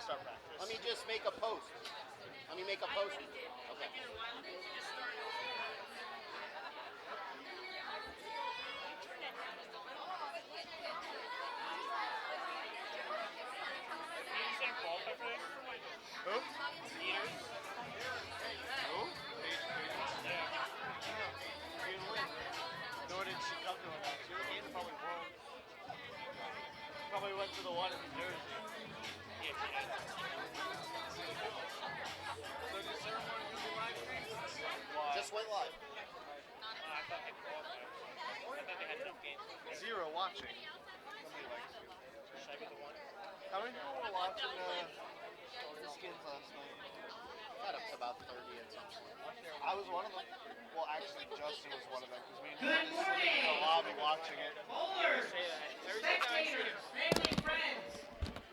start practice. Let me just make a post. Let me make a post. Okay. Who? Peters. Who? Nor did she come to him. She was in probably won. Probably went to the one in New Jersey. Yeah, she did. So the ceremony will be live stream? Just went live. I thought they qualified. I thought they had enough games. Zero watching. Somebody likes you. Should I be the one? How many people were watching the Skins last night? Got up to about 30 at some point. I was one of them. Well, actually, Justin was one of them because me and Good him were sitting in the morning. lobby watching it. Bowlers, spectators, family and friends,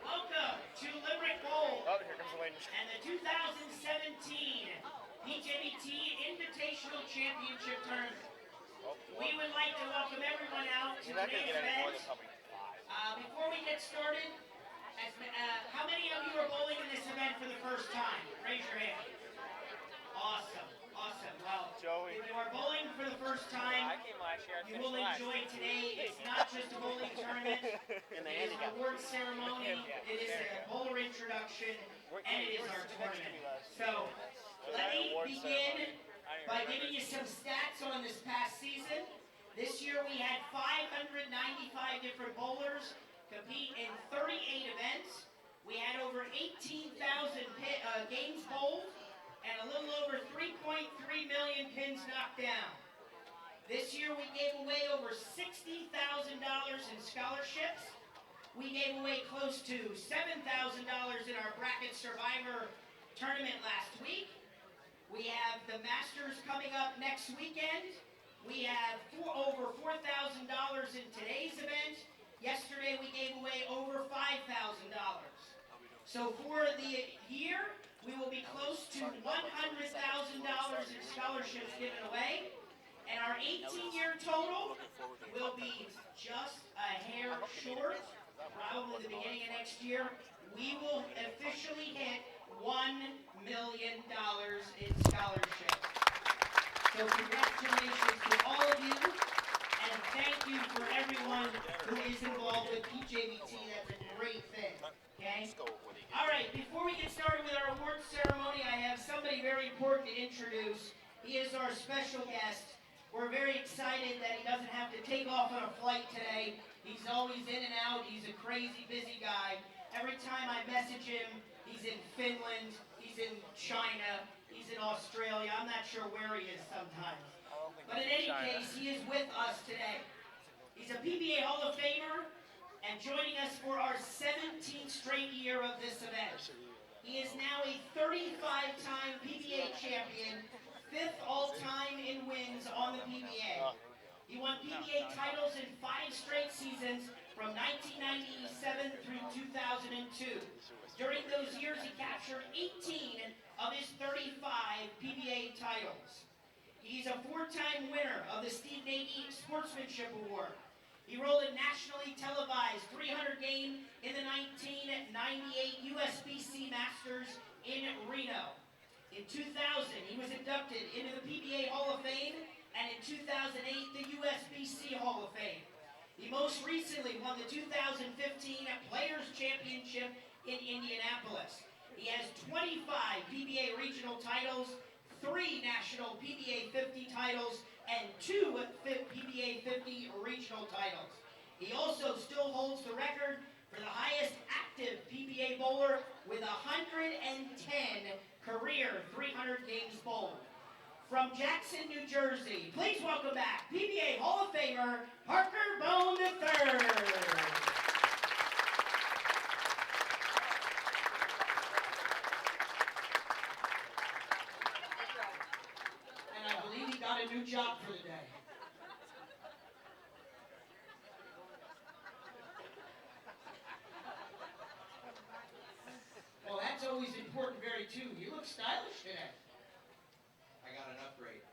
welcome to Limerick Bowl Oh, here comes the lady. and the 2017 PJBT Invitational Championship Tournament. We would like to welcome everyone out to You're not going to today's get any more than event. probably 5. Before we get started, how many of you are bowling in this event for the first time? Raise your hand. Awesome, awesome. Well, Joey. if you are bowling for the first time, I came last year. you will enjoy today. It's not just a bowling tournament. In the It is handicap. an award ceremony. It is a bowler introduction, and it is our tournament. So let me begin by giving you some stats on this past season. This year we had 595 different bowlers compete in 38 events. We had over 18,000 games bowled and a little over 3.3 million pins knocked down. This year we gave away over $60,000 in scholarships. We gave away close to $7,000 in our Bracket Survivor tournament last week. We have the Masters coming up next weekend. We have over $4,000 in today's event. Yesterday we gave away over $5,000. So for the year, we will be close to $100,000 in scholarships given away. And our 18-year total will be just a hair short. Probably the beginning of next year, we will officially hit $1 million in scholarships. So congratulations to all of you, and thank you for everyone who is involved with PJBT. That's a great thing, okay? All right, before we get started with our awards ceremony, I have somebody very important to introduce. He is our special guest. We're very excited that he doesn't have to take off on a flight today. He's always in and out. He's a crazy, busy guy. Every time I message him, he's in Finland, he's in China, he's in Australia. I'm not sure where he is sometimes. But in any case, he is with us today. He's a PBA Hall of Famer and joining us for our 17th straight year of this event. He is now a 35-time PBA champion, 5th all-time in wins on the PBA. He won PBA titles in 5 straight seasons from 1997 through 2002. During those years, he captured 18 of his 35 PBA titles. He's a 4-time winner of the Steve Nady Sportsmanship Award. He rolled a nationally televised 300 game in the 1998 USBC Masters in Reno. In 2000, he was inducted into the PBA Hall of Fame, and in 2008, the USBC Hall of Fame. He most recently won the 2015 Players Championship in Indianapolis. He has 25 PBA regional titles, 3 national PBA 50 titles, and 2 PBA 50 regional titles. He also still holds the record for the highest active PBA bowler with 110 career 300 games bowled. From Jackson, New Jersey, please welcome back PBA Hall of Famer Parker Bone III. And I believe he got a new job for the day. Well, that's always important, very too. You look stylish today. I got an upgrade.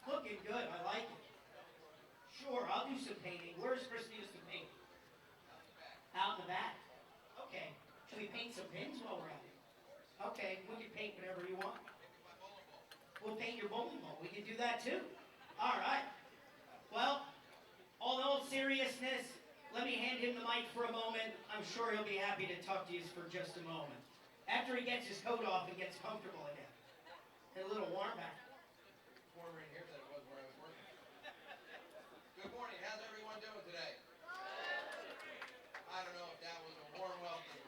Looking good, I like it. Sure, I'll do some painting. Where's Christina's to paint? Out in the back. that too? All right. Well, all in all seriousness, let me hand him the mic for a moment. I'm sure he'll be happy to talk to you for just a moment. After he gets his coat off and gets comfortable again. And a little warm back. Warmer in here than it was where I was working. Good morning. How's everyone doing today? I don't know if that was a warm welcome.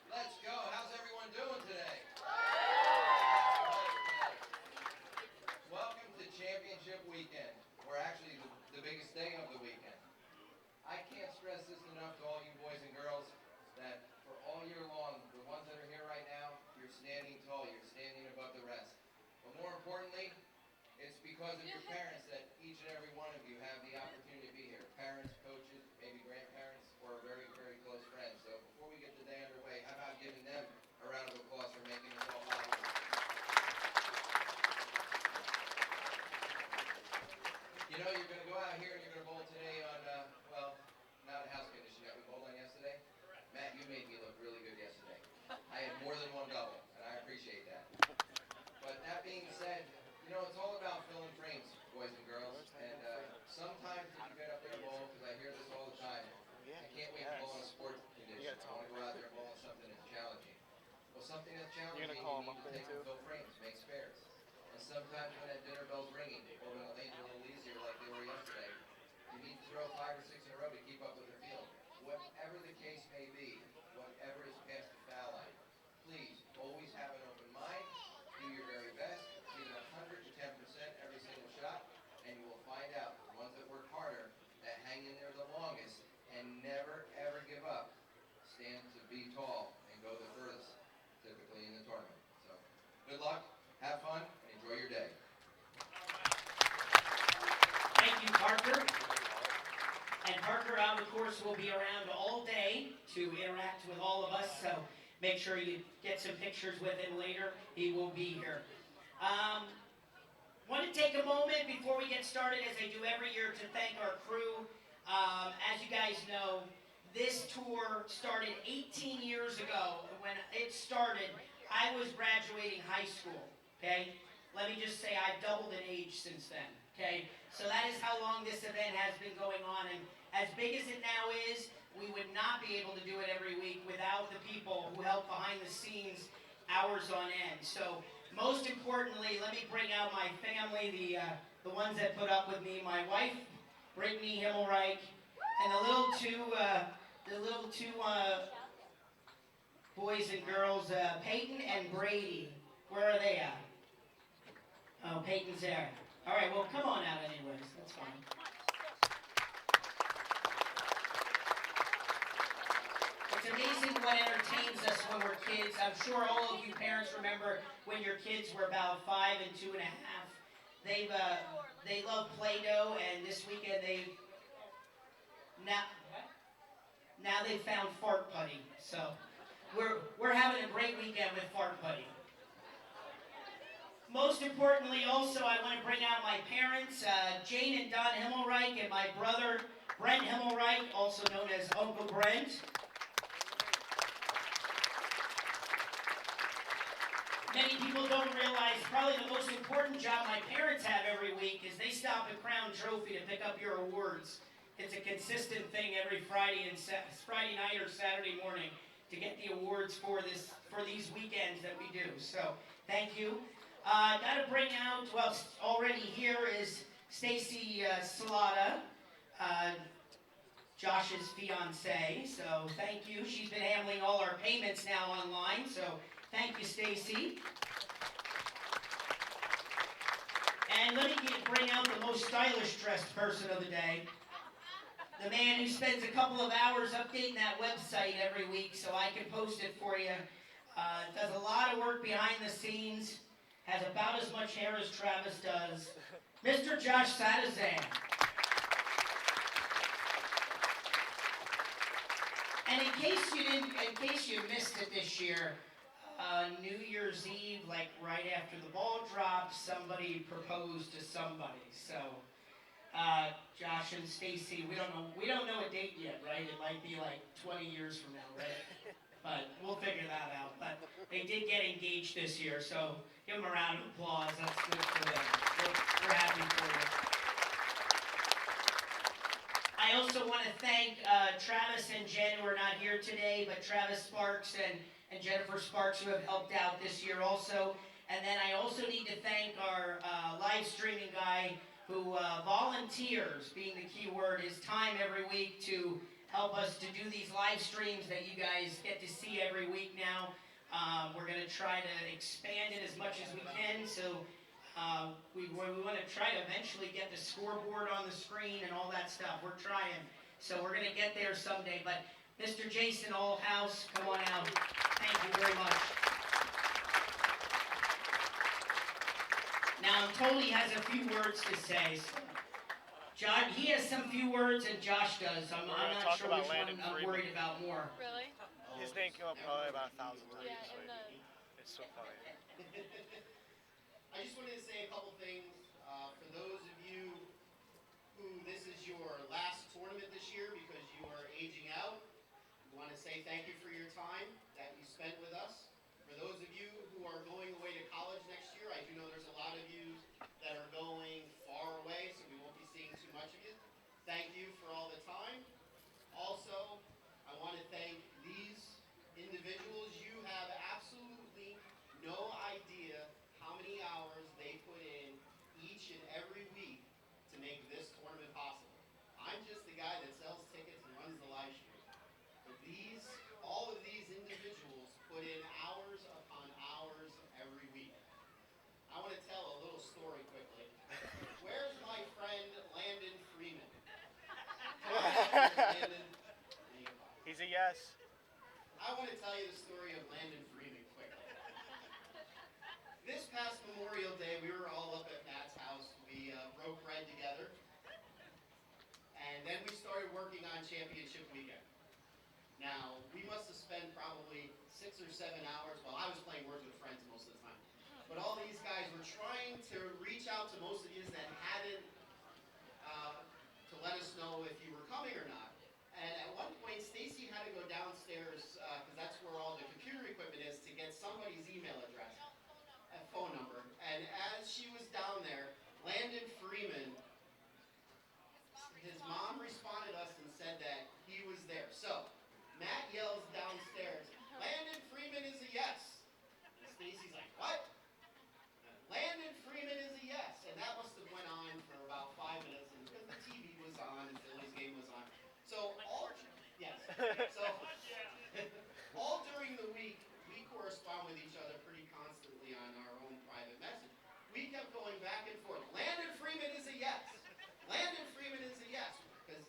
Let's go. How's everyone doing today? Welcome to Championship Weekend, or actually the biggest day of the weekend. I can't stress this enough to all you boys and girls that for all year long, the ones that are here right now, you're standing tall, you're standing above the rest. But more importantly, it's because of your parents that each and every one of you have the opportunity to be here. Parents, coaches, maybe grandparents, or very, very close friends. So before we get the day underway, how about giving them a round of applause for making this all possible? You know, you're going to go out here and you're going to bowl today on, well, not a house condition that we bowled on yesterday. Matt, you made me look really good yesterday. I had more than one double, and I appreciate that. But that being said, you know, it's all about filling frames, boys and girls. And sometimes if you get up there and bowl, because I hear this all the time, I can't wait to bowl in a sport condition. I want to go out there and bowl in something that's challenging. Well, something that's challenging, you need to take and fill frames, make spares. And sometimes when that dinner bell's ringing, or when the lanes are a little easier like they were yesterday, you need to throw 5 or 6 in a row to keep up with the field. Whatever the case may be, whatever is past the foul line, please always have an open mind, do your very best, give it 110% every single shot, and you will find out the ones that work harder, that hang in there the longest, and never ever give up, stand to be tall and go the furthest, typically in the tournament. So, good luck, have fun, and enjoy your day. Thank you, Parker. And Parker, of course, will be around all day to interact with all of us, so make sure you get some pictures with him later. He will be here. Want to take a moment before we get started, as I do every year, to thank our crew. As you guys know, this tour started 18 years ago. When it started, I was graduating high school, okay? Let me just say I've doubled in age since then, okay? So that is how long this event has been going on, and as big as it now is, we would not be able to do it every week without the people who help behind the scenes hours on end. So most importantly, let me bring out my family, the ones that put up with me, my wife, Brittany Himmelreich, and the little two boys and girls, Peyton and Brady. Where are they at? Oh, Peyton's there. All right, well, come on out anyways. That's fine. It's amazing what entertains us when we're kids. I'm sure all of you parents remember when your kids were about 5 and 2.5. They love Play-Doh, and this weekend now they've found fart putty. So we're having a great weekend with fart putty. Most importantly, also, I want to bring out my parents, Jane and Don Himmelreich, and my brother, Brent Himmelreich, also known as Uncle Brent. Many people don't realize probably the most important job my parents have every week is they stop at Crown Trophy to pick up your awards. It's a consistent thing every Friday night or Saturday morning to get the awards for these weekends that we do. So thank you. Got to bring out, well, already here is Stacy Salata, Josh's fiance. So thank you. She's been handling all our payments now online. So thank you, Stacy. And let me bring out the most stylish dressed person of the day. The man who spends a couple of hours updating that website every week so I can post it for you. Does a lot of work behind the scenes. Has about as much hair as Travis does. Mr. Josh Sadazan. And in case you missed it this year, New Year's Eve, like right after the ball dropped, somebody proposed to somebody. So Josh and Stacy, we don't know a date yet, right? It might be like 20 years from now, right? But we'll figure that out. But they did get engaged this year, so give them a round of applause. That's good for them. We're happy for you. I also want to thank Travis and Jen, who are not here today, but Travis Sparks and Jennifer Sparks, who have helped out this year also. And then I also need to thank our live streaming guy who volunteers, being the key word, his time every week to help us to do these live streams that you guys get to see every week now. We're going to try to expand it as much as we can, so we want to try to eventually get the scoreboard on the screen and all that stuff. We're trying, so we're going to get there someday. But Mr. Jason Allhouse, come on out. Thank you very much. Now, Tony has a few words to say. John, he has some few words, and Josh does. I'm not sure which one I'm worried about more. Really? His name came up probably about 1,000 times. Yeah, this in week. the... It's so funny. I just wanted to say a couple things. For those of you who this is your last tournament this year because you are aging out, we want to say thank you for your time that you spent with us. For those of you who are going away to college next year, I do know there's a lot of you that are going far away, so we won't be seeing too much of you. Thank you for all the time. Also, I want to thank these individuals. You have absolutely no idea how many hours they put in each and every week to make this tournament possible. I'm just the guy that sells tickets and runs the live stream. But all of these individuals put in hours upon hours every week. I want to tell a little story quickly. Where's my friend Landon Freeman? Landon, He's a yes. I want to tell you the story of Landon Freeman quickly. This past Memorial Day, we were all up at Matt's house. We broke bread together. And then we started working on championship weekend. Now, we must have spent probably 6 or 7 hours. Well, I was playing Words with Friends most of the time. But all these guys were trying to reach out to most of you that hadn't, to let us know if you were coming or not. And at one point, Stacy had to go downstairs, because that's where all the computer equipment is, to get somebody's email address and phone number. And as she was down there, Landon Freeman, his mom responded us and said that he was there. So, Matt yells downstairs, Landon Freeman is a yes. And Stacy's like, what? Landon Freeman is a yes. And that must have went on for about 5 minutes, and because the TV was on and Philly's game was on. So all during the week, we correspond with each other pretty constantly on our own private message. We kept going back and forth. Landon Freeman is a yes. Landon Freeman is a yes. Because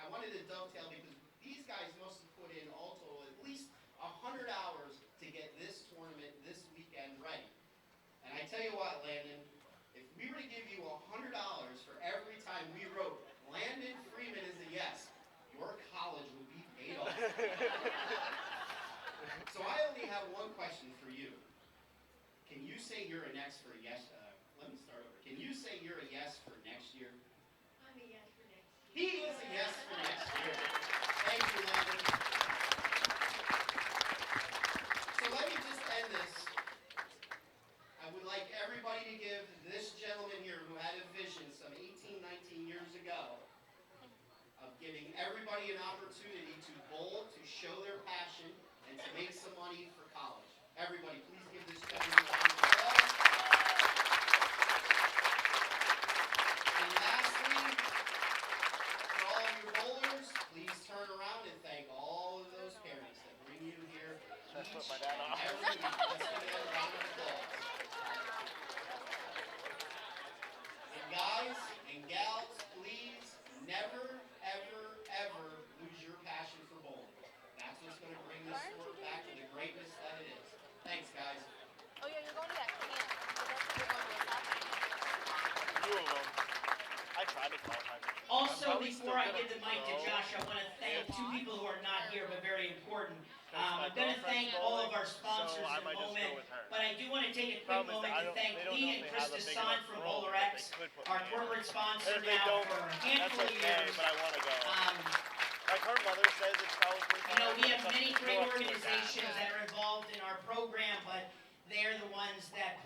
I wanted to dovetail because these guys must have put in all total at least 100 hours to get this tournament this weekend ready. And I tell you what, Landon, if we were to give you $100 for every time we wrote Landon Freeman is a yes, your college would be paid off. So I only have one question for you. Can you say you're a yes for yes? Let me start over. Can you say you're a yes for next year? I'm a yes for next year. He is a yes for next year. Thank you, Landon. So let me just end this. I would like everybody to give this gentleman here who had a vision some 18, 19 years ago of giving everybody an opportunity to bowl, to show their passion, and to make some money for college. Everybody, please give this gentleman a round of applause. And lastly, for all of your bowlers, please turn around and thank all of those parents that bring you here each and every week. Let's give them a round of applause. And guys and gals, please never, ever, ever lose your passion for bowling. That's what's going to bring this sport back to the greatness that it is. Thanks, guys. Oh yeah, you're going to that camp. So that's what you're going to a soccer camp. Two of them. I tried to qualify. Also, before I give the mic to Josh, I want to thank two people who are not here, but very important. I'm going to thank all of our sponsors in a moment, but I do want to take a quick moment to thank Lee and Chris Desant from Bowler X, our corporate sponsor now for a handful of years. But I want to go. Like her mother says, it's probably You know, we have many great organizations that are involved in our program, but they're the ones that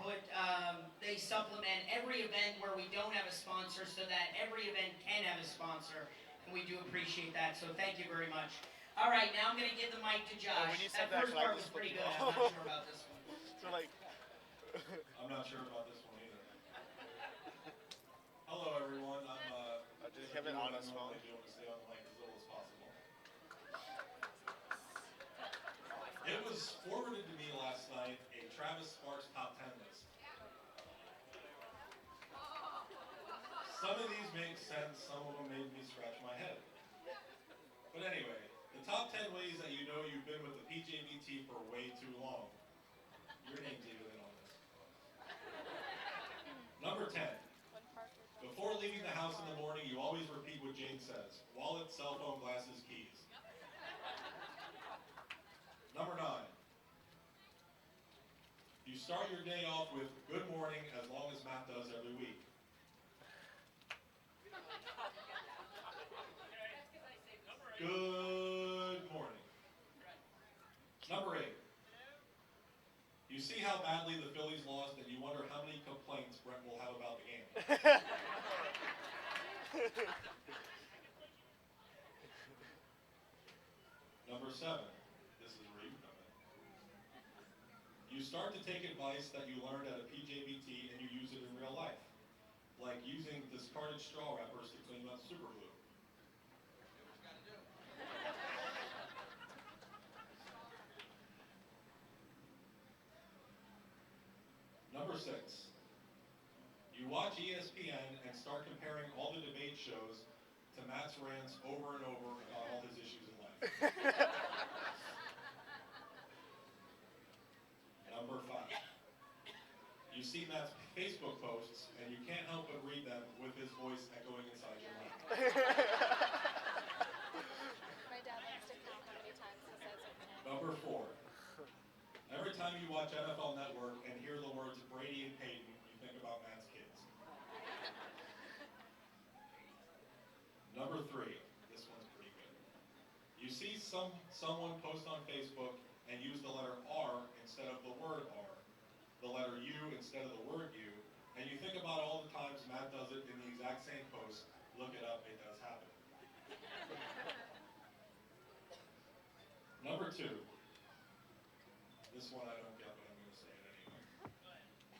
they supplement every event where we don't have a sponsor so that every event can have a sponsor. And we do appreciate that, so thank you very much. All right, now I'm going to give the mic to Josh. That first part was pretty good. I'm not sure about this one. So like, I'm not sure about this one either. Hello, everyone. I'm just have it on his phone. I do want to stay on the mic as little as possible. It was forwarded to me last night a Travis Sparks top 10 list. Some of these make sense. Some of them made me scratch my head. But anyway, the top 10 ways that you know you've been with the PJBT for way too long. Your name's even in on this. Number 10. Before leaving the house in the morning, you always repeat what Jane says. Wallet, cell phone, glasses, keys. Number 9. You start your day off with good morning as long as Matt does every week. Good morning. Number 8. You see how badly the Phillies lost and you wonder how many complaints Brett will have about the game. Number 7. This is where you come in. You start to take advice that you learned at a PJBT and you use it in real life. Like using discarded straw wrappers to clean up super glue. Number 6. You watch ESPN and start comparing all the debate shows to Matt's rants over and over about all his issues in life. Number 5. You see Matt's Facebook posts and you can't help but read them with his voice echoing inside your mind. My dad likes to count how many times he says it. Number 4. Every time you watch NFL Network and hear the words Brady and Peyton, you think about Matt's kids. Number 3. This one's pretty good. You see someone post on Facebook and use the letter R instead of the word R, the letter U instead of the word U, and you think about all the times Matt does it in the exact same post. Look it up, it does happen. Number 2. This one I don't get, but I'm going to say it anyway.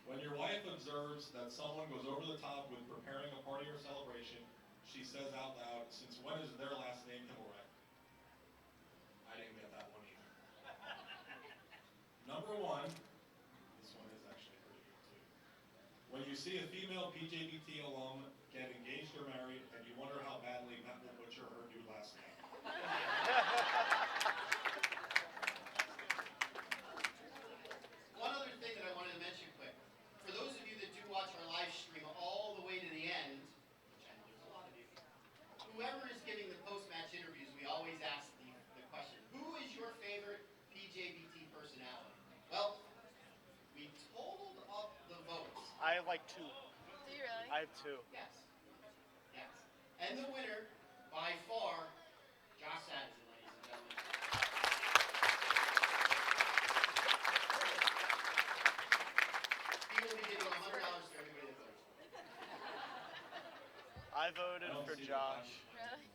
When your wife observes that someone goes over the top with preparing a party or celebration, she says out loud, "Since when is their last name Humorous?" I didn't get that one either. Number 1. This one is actually pretty good too. When you see a female PJBT alum get engaged or married, and you wonder how badly Matt will butcher her new last name. One other thing that I wanted to mention quick. For those of you that do watch our live stream all the way to the end, which I know there's a lot of you, whoever is giving the post-match interviews, we always ask the question, who is your favorite PJBT personality? Well, we totaled up the votes. I have like 2. Do you really? I have 2. Yes. Yes. And the winner, by far, Josh Sadison, ladies and gentlemen. He will be giving $100 to everybody that votes. I voted for Josh. Really?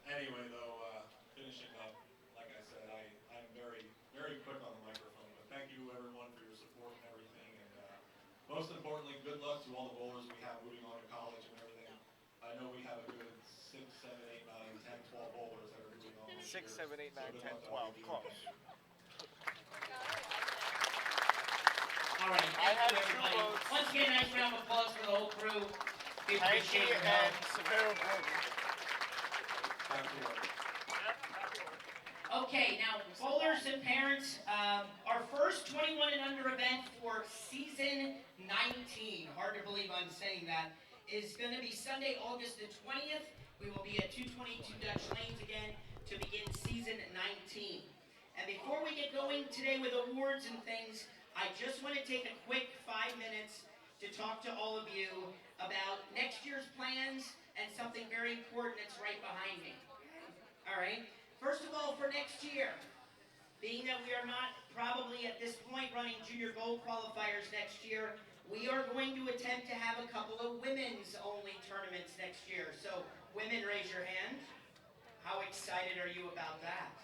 Anyway, though, finishing up, like I said, I'm very, very quick on the microphone, but thank you everyone for your support and everything, and most importantly, good luck to all the bowlers we have moving on to college and everything. I know we have a good 6, 7, 8, 9, 10, 12 bowlers that are moving on this 6, year. 7, 8, 9, So 10, good luck 12. to all of you. Close. All right, I thank had you, 2 everybody. votes. Once again, nice round of applause for the whole crew. We Hanky appreciate your and help. Severo Gordon. Back to work. Okay, now, bowlers and parents, our first 21 and under event for season 19, hard to believe I'm saying that, is going to be Sunday, August the 20th. We will be at 222 Dutch Lanes again to begin season 19. And before we get going today with awards and things, I just want to take a quick 5 minutes to talk to all of you about next year's plans and something very important that's right behind me. All right? First of all, for next year, being that we are not probably at this point running junior gold qualifiers next year, we are going to attempt to have a couple of women's only tournaments next year. So women, raise your hand. How excited are you about that?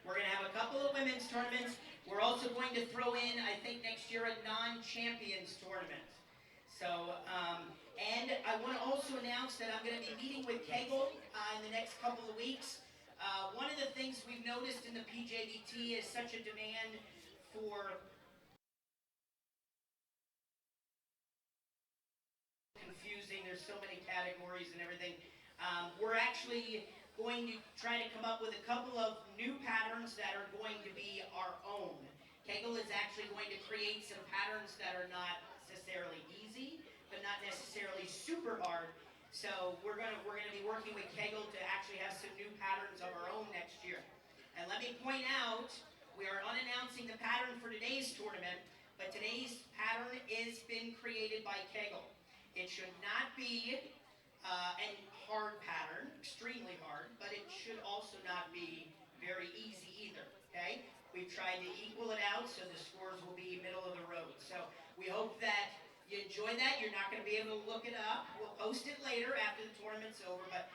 We're going to have a couple of women's tournaments. We're also going to throw in, I think next year, a non-champions tournament. So, and I want to also announce that I'm going to be meeting with Kegel in the next couple of weeks. One of the things we've noticed in the PJBT is such a demand for confusing. There's so many categories and everything. We're actually going to try to come up with a couple of new patterns that are going to be our own. Kegel is actually going to create some patterns that are not necessarily easy, but not necessarily super hard. So we're gonna be working with Kegel to actually have some new patterns of our own next year. And let me point out, we are unannouncing the pattern for today's tournament, but today's pattern is been created by Kegel. It should not be a hard pattern, extremely hard, but it should also not be very easy either, okay? We've tried to equal it out so the scores will be middle of the road. So we hope that you enjoy that. You're not going to be able to look it up. We'll post it later after the tournament's over, but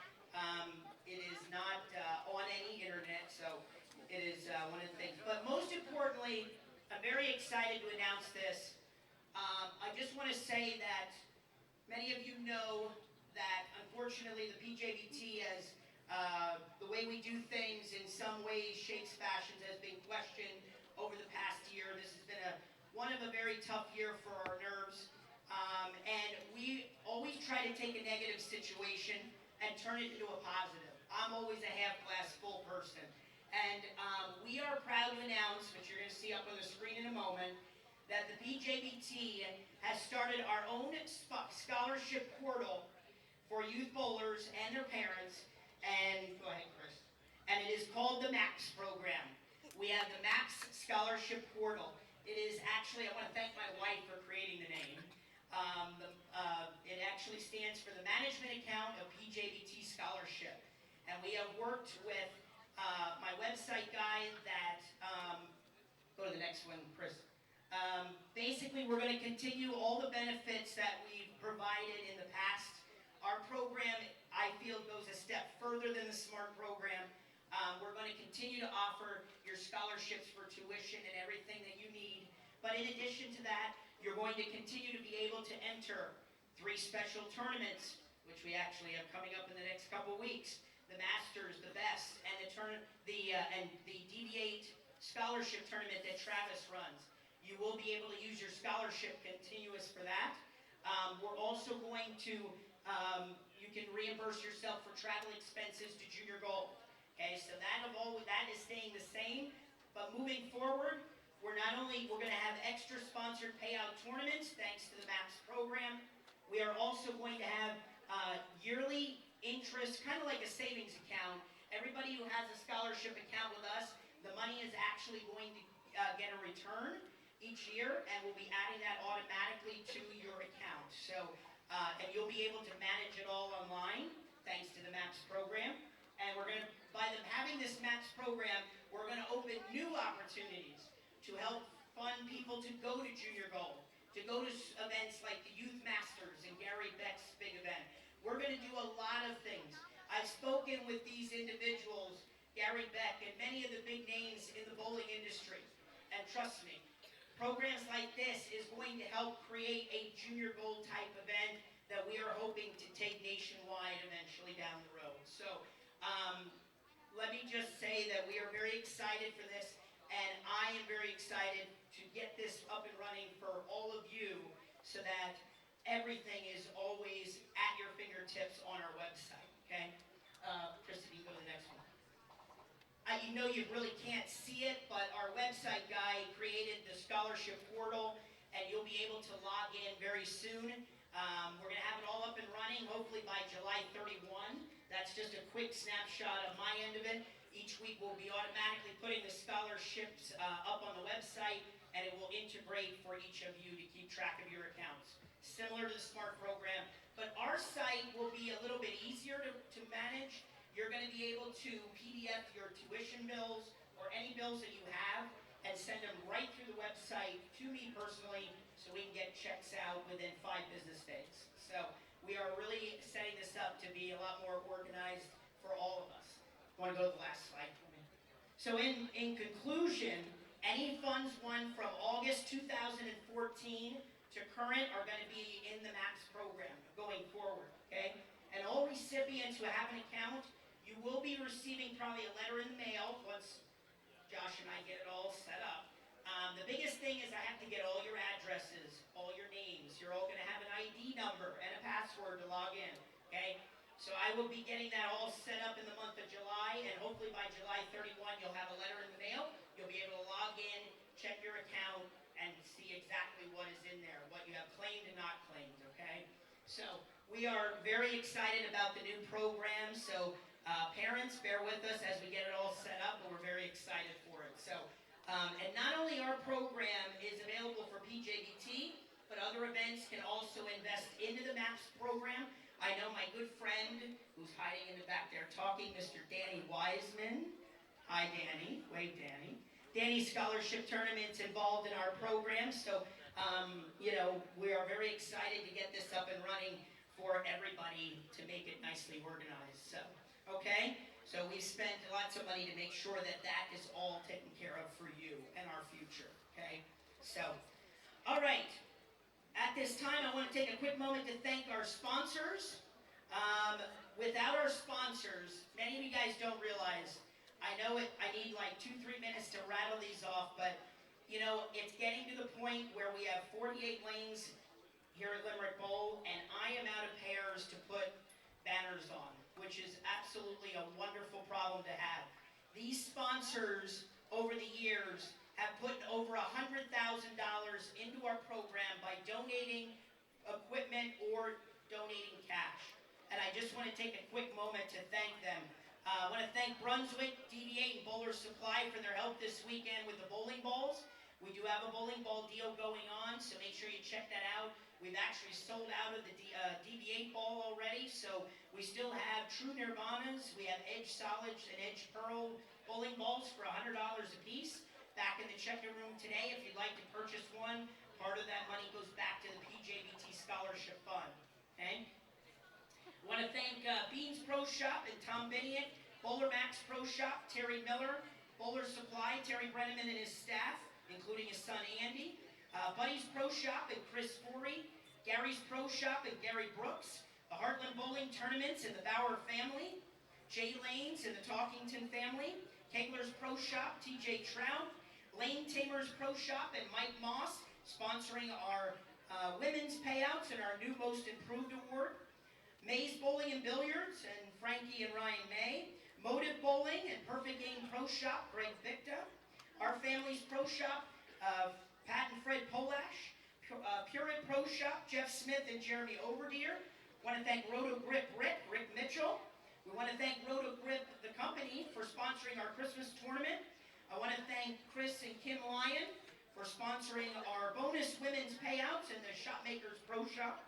it is not on any internet, so it is one of the things. But most importantly, I'm very excited to announce this. I just want to say that many of you know that unfortunately the PJBT has, the way we do things in some ways, shapes, fashions, has been questioned over the past year. This has been one of a very tough year for our nerves. And we always try to take a negative situation and turn it into a positive. I'm always a half glass full person. And we are proud to announce, which you're going to see up on the screen in a moment, that the PJBT has started our own scholarship portal for youth bowlers and their parents. And go ahead, Chris. And it is called the Max program. We have the Max Scholarship Portal. It is actually, I want to thank my wife for creating the name. It actually stands for the Management Account of PJBT Scholarship. And we have worked with my website guy that, go to the next one, Chris. Basically, we're going to continue all the benefits that we've provided in the past. Our program, I feel, goes a step further than the SMART program. We're going to continue to offer your scholarships for tuition and everything that you need. But in addition to that, you're going to continue to be able to enter 3 special tournaments, which we actually have coming up in the next couple of weeks. The Masters, the Best, and the DV8 scholarship tournament that Travis runs. You will be able to use your scholarship continuous for that. We're also going to, you can reimburse yourself for travel expenses to Junior Gold. Okay, so that is staying the same, but moving forward, we're going to have extra sponsored payout tournaments thanks to the MAPS program. We are also going to have yearly interest, kind of like a savings account. Everybody who has a scholarship account with us, the money is actually going to get a return each year, and we'll be adding that automatically to your account. So, and you'll be able to manage it all online thanks to the MAPS program. And we're going to, by them having this MAPS program, we're going to open new opportunities to help fund people to go to Junior Gold, to go to events like the Youth Masters and Gary Beck's big event. We're going to do a lot of things. I've spoken with these individuals, Gary Beck, and many of the big names in the bowling industry. And trust me, programs like this is going to help create a Junior Gold type event that we are hoping to take nationwide eventually down the road. So let me just say that we are very excited for this, and I am very excited to get this up and running for all of you so that everything is always at your fingertips on our website, okay? Kristen, you can go to the next one. You know you really can't see it, but our website guy created the scholarship portal, and you'll be able to log in very soon. We're going to have it all up and running, hopefully by July 31. That's just a quick snapshot of my end of it. Each week we'll be automatically putting the scholarships up on the website, and it will integrate for each of you to keep track of your accounts. Similar to the SMART program, but our site will be a little bit easier to manage. You're going to be able to PDF your tuition bills or any bills that you have and send them right through the website to me personally so we can get checks out within 5 business days. So we are really setting this up to be a lot more organized for all of us. Want to go to the last slide for me? So in conclusion, any funds won from August 2014 to current are going to be in the MAPS program going forward, okay? And all recipients who have an account, you will be receiving probably a letter in the mail once Josh and I get it all set up. The biggest thing is I have to get all your addresses, all your names. You're all going to have an ID number and a password to log in, okay? So I will be getting that all set up in the month of July, and hopefully by July 31 you'll have a letter in the mail. You'll be able to log in, check your account, and see exactly what is in there, what you have claimed and not claimed, okay? So we are very excited about the new program, so parents, bear with us as we get it all set up, but we're very excited for it. So, and not only our program is available for PJBT, but other events can also invest into the MAPS program. I know my good friend, who's hiding in the back there talking, Mr. Danny Wiseman. Hi, Danny. Wave, Danny. Danny's scholarship tournament's involved in our program, so you know, we are very excited to get this up and running for everybody to make it nicely organized. So, okay? So we've spent lots of money to make sure that that is all taken care of for you and our future, okay? So, all right. At this time, I want to take a quick moment to thank our sponsors. Without our sponsors, many of you guys don't realize, I know I need like 2-3 minutes to rattle these off, but you know, it's getting to the point where we have 48 lanes here at Limerick Bowl, and I am out of pairs to put banners on, which is absolutely a wonderful problem to have. These sponsors, over the years, have put over $100,000 into our program by donating equipment or donating cash. And I just want to take a quick moment to thank them. I want to thank Brunswick, DD8, and Bowler Supply for their help this weekend with the bowling balls. We do have a bowling ball deal going on, so make sure you check that out. We've actually sold out of the DB8 ball already, so we still have True Nirvanas. We have Edge Solids and Edge Pearl bowling balls for $100 a piece. Back in the check-in room today, if you'd like to purchase one, part of that money goes back to the PJBT Scholarship Fund, okay? I want to thank Beans Pro Shop and Tom Biniak, Bowler Max Pro Shop, Terry Miller, Bowler Supply, Terry Brenneman and his staff, including his son Andy, Buddy's Pro Shop and Chris Forey, Gary's Pro Shop and Gary Brooks, the Heartland Bowling Tournaments and the Bauer family, Jay Lanes and the Talkington family, Kegler's Pro Shop, TJ Trout, Lane Tamer's Pro Shop and Mike Moss, sponsoring our women's payouts and our new Most Improved Award, Mays Bowling and Billiards and Frankie and Ryan May, Motive Bowling and Perfect Game Pro Shop, Greg Victa, Our Family's Pro Shop, Pat and Fred Polash, Pureit Pro Shop, Jeff Smith and Jeremy Overdeer. Want to thank Roto Grip Rick Mitchell. We want to thank Roto Grip, the company, for sponsoring our Christmas tournament. I want to thank Chris and Kim Lyon for sponsoring our bonus women's payouts and the Shopmakers Pro Shop.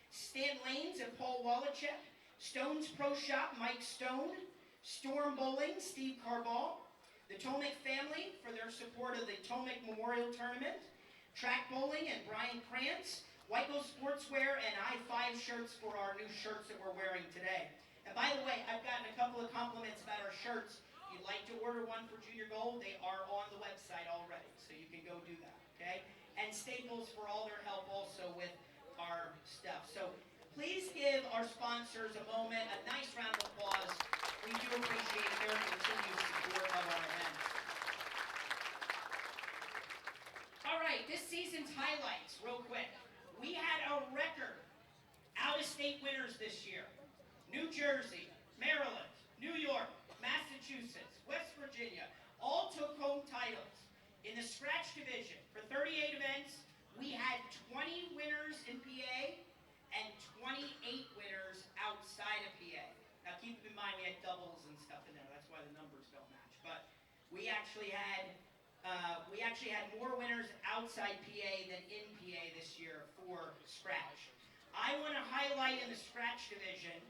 Stan Lanes and Paul Wallachek, Stone's Pro Shop, Mike Stone, Storm Bowling, Steve Carball, the Tomic family for their support of the Tomic Memorial Tournament, Track Bowling and Brian Krantz, Wyco Sportswear and I-5 shirts for our new shirts that we're wearing today. And by the way, I've gotten a couple of compliments about our shirts. If you'd like to order one for Junior Gold, they are on the website already, so you can go do that, okay? And Staples for all their help also with our stuff. So please give our sponsors a moment, a nice round of applause. We do appreciate their continued support of our events. All right, this season's highlights, real quick. We had a record out-of-state winners this year. New Jersey, Maryland, New York, Massachusetts, West Virginia, all took home titles. In the scratch division, for 38 events, we had 20 winners in PA we actually had more winners outside PA than in PA this year for scratch. I want to highlight in the scratch division,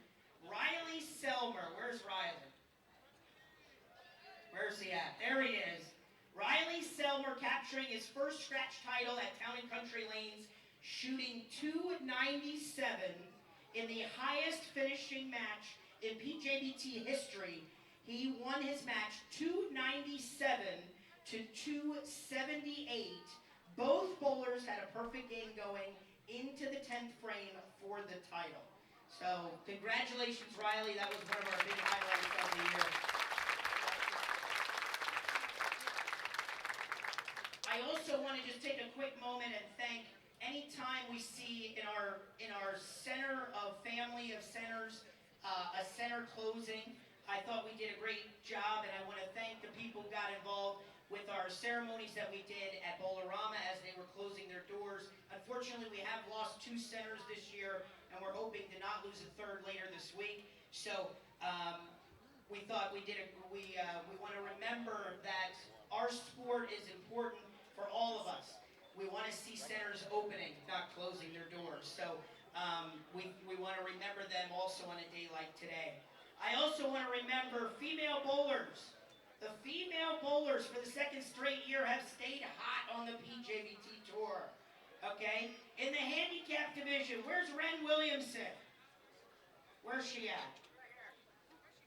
Riley Selmer. Where's Riley? Where's he at? There he is. Riley Selmer capturing his first scratch title at Town and Country Lanes, shooting .297 in the highest finishing match in PJBT history. He won his match .297 to .278. Both bowlers had a perfect game going into the 10th frame for the title. So congratulations, Riley. That was one of our big highlights of the year. I also want to just take a quick moment and thank, anytime we see in our center of family of centers, a center closing, I thought we did a great job, and I want to thank the people who got involved with our ceremonies that we did at Bowlerama as they were closing their doors. Unfortunately, we have lost 2 centers this year, and we're hoping to not lose a 3rd later this week. So we thought we want to remember that our sport is important for all of us. We want to see centers opening, not closing their doors. So we want to remember them also on a day like today. I also want to remember female bowlers. The female bowlers for the 2nd straight year have stayed hot on the PJBT Tour. Okay? In the handicap division, where's Ren Williamson? Where's she at?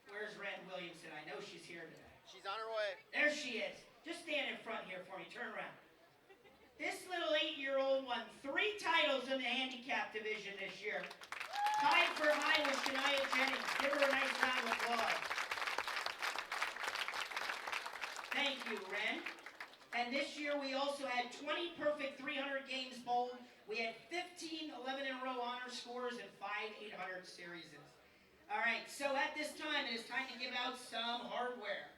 Where's Ren Williamson? I know she's here today. She's on her way. There she is. Just stand in front here for me. Turn around. This little 8-year-old won 3 titles in the handicap division this year. Tied for high with Shania Jennings. Give her a nice round of applause. Thank you, Ren. And this year we also had 20 perfect 300 games bowled. We had 15 11-in-a-row honor scores and 5 800 series. All right, so at this time, it is time to give out some hardware.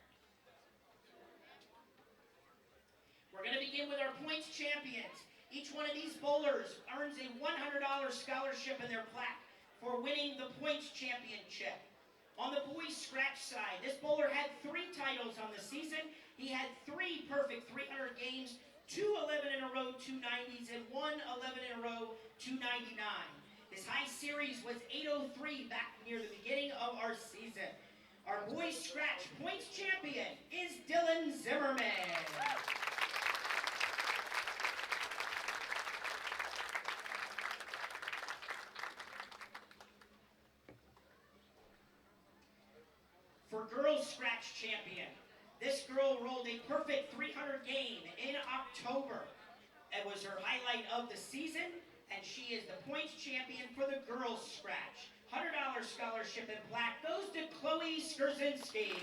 We're going to begin with our points champions. Each one of these bowlers earns a $100 scholarship in their plaque for winning the points championship. On the boys' scratch side, this bowler had 3 titles on the season. He had 3 perfect 300 games, 2 11-in-a-row 290s, and 1 11-in-a-row 299. His high series was 803 back near the beginning of our season. Our boys' scratch points champion is Dylan Zimmerman. For girls' scratch champion, this girl rolled a perfect 300 game in October. It was her highlight of the season, and she is the points champion for the girls' scratch. $100 scholarship and plaque goes to Chloe Skurzinski.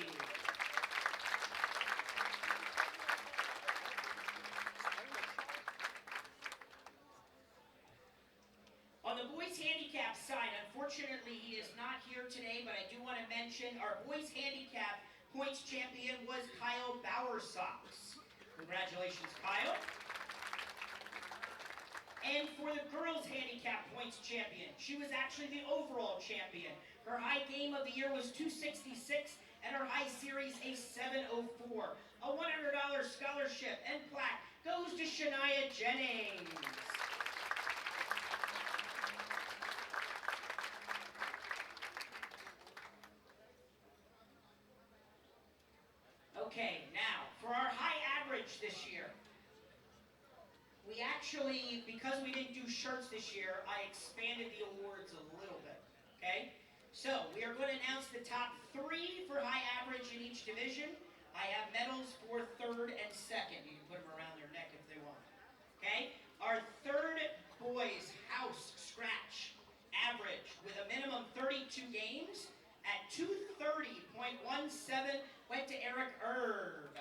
On the boys' handicap side, unfortunately, he is not here today, but I do want to mention our boys' handicap points champion was Kyle Bowersox. Congratulations, Kyle. And for the girls' handicap points champion, she was actually the overall champion. Her high game of the year was 266, and her high series a 704. A $100 scholarship and plaque goes to Shania Jennings. Okay, now, for our high average this year, we actually, because we didn't do shirts this year, I expanded the awards a little bit, okay? So, we are going to announce the top 3 for high average in each division. I have medals for 3rd and 2nd. You can put them around their neck if they want, okay? Our 3rd boys house scratch average with a minimum 32 games at 230.17 went to Eric Erb.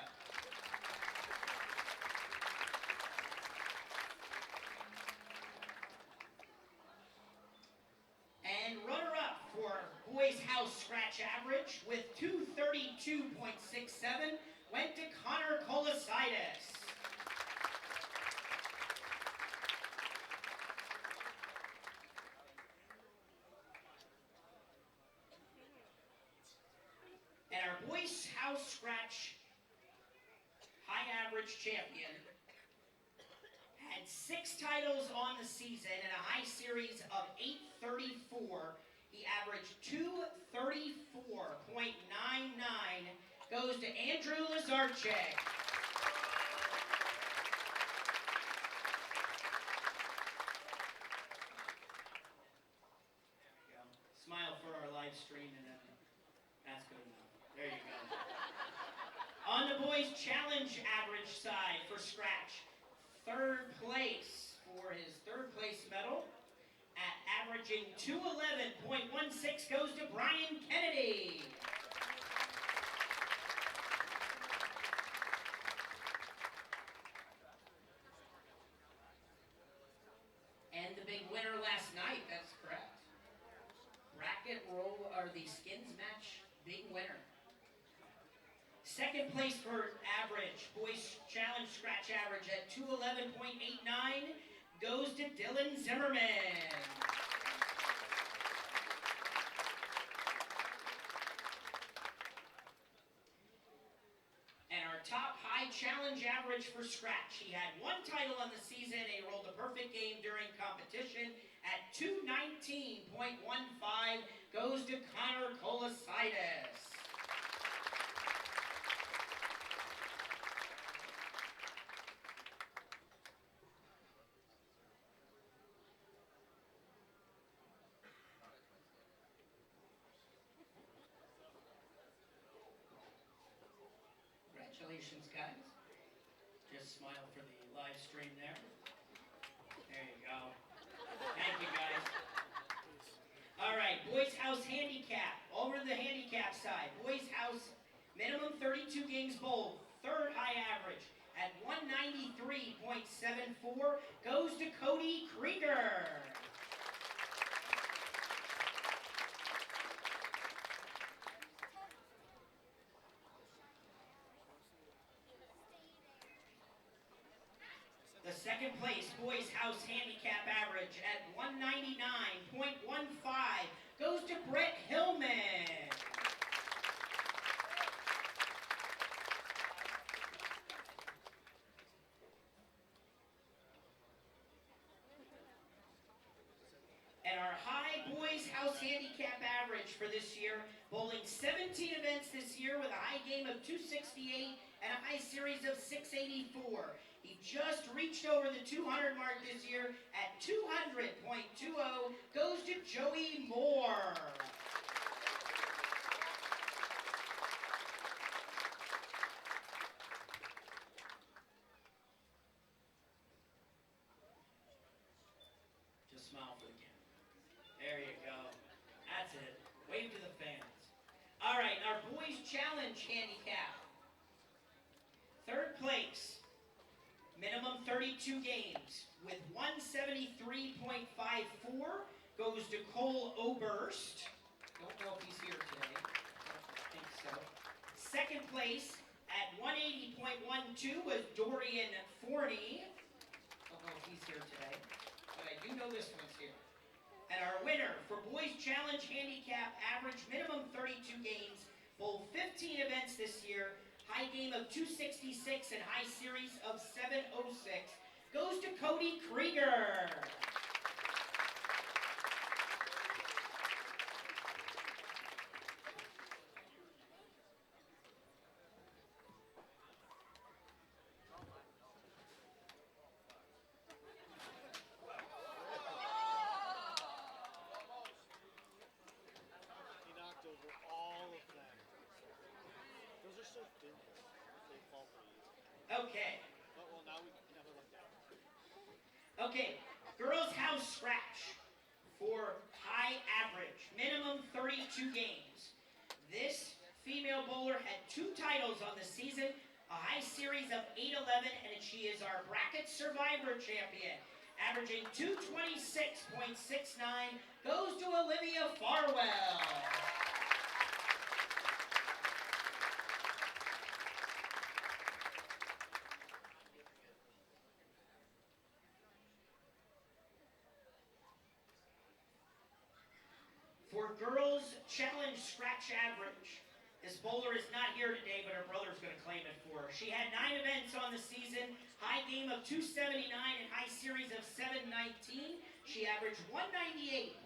And runner-up for boys house scratch average with 232.67 went to Connor Kolasitis. And our boys house scratch average champion, had 6 titles on the season and a high series of 834. He averaged 234.99. Goes to Andrew Lazarchek. Smile for our live stream, and then that's good enough. There you go. On the boys' challenge average side for scratch, 3rd place for his 3rd place medal at averaging 211.16 goes to Brian Kennedy. And the big winner last night, that's correct. Bracket roll, or the skins match, big winner. 2nd place for average, boys challenge scratch average at 211.89 goes to Dylan Zimmerman. And our top high challenge average for scratch, he had 1 title on the season, and he rolled a perfect game during competition at 219.15 goes to Connor Kolasitis. Congratulations, guys. Just smile for the live stream there. There you go. Thank you, guys. All right, Boys House Handicap. Over to the handicap side. Boys House, minimum 32 games bowled. 3rd high average at 193.74 goes to Cody Krieger. The 2nd place Boys House Handicap average at 199.15 goes to Brett Hillman. And our high Boys House Handicap average for this year, bowling 17 events this year with a high game of 268 and a high series of 684. He just reached over the 200 mark this year at 200.20 goes to Joey Moore. Just smile for the camera. There you go. That's it. Wave to the fans. All right, our boys challenge handicap. 3rd place. Minimum 32 games with 173.54 goes to Cole Oberst. Don't know if he's here today. I think so. 2nd place at 180.12 was Dorian Forney. Don't know if he's here today, but I do know this one's here. And our winner for Boys Challenge Handicap average minimum 32 games, bowled 15 events this year, high game of 266 and high series of 706 goes to Cody Krieger. He knocked over all of them. Those are so thin. They fall pretty easy. Okay. Well, now we never look down. Okay, Girls House Scratch for high average, minimum 32 games. This female bowler had 2 titles on the season, a high series of 811, and she is our bracket survivor champion. Averaging 226.69 goes to Olivia Farwell. For girls challenge scratch average, This bowler is not here today, but her brother's going to claim it for her. She had 9 events on the season, high game of 279 and high series of 719. She averaged 198.35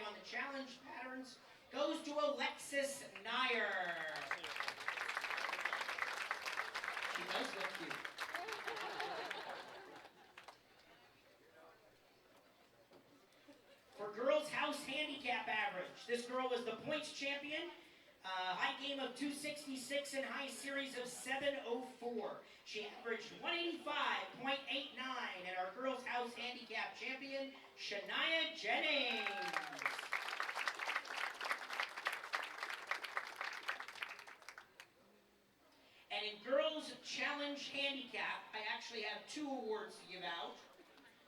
on the challenge patterns. Goes to Alexis Nyer. She does look cute. For girls' house handicap average, this girl was the points champion. High game of 266 and high series of 704. She averaged 185.89, and our girls' house handicap champion, Shania Jennings. And in girls' challenge handicap, I actually have 2 awards to give out.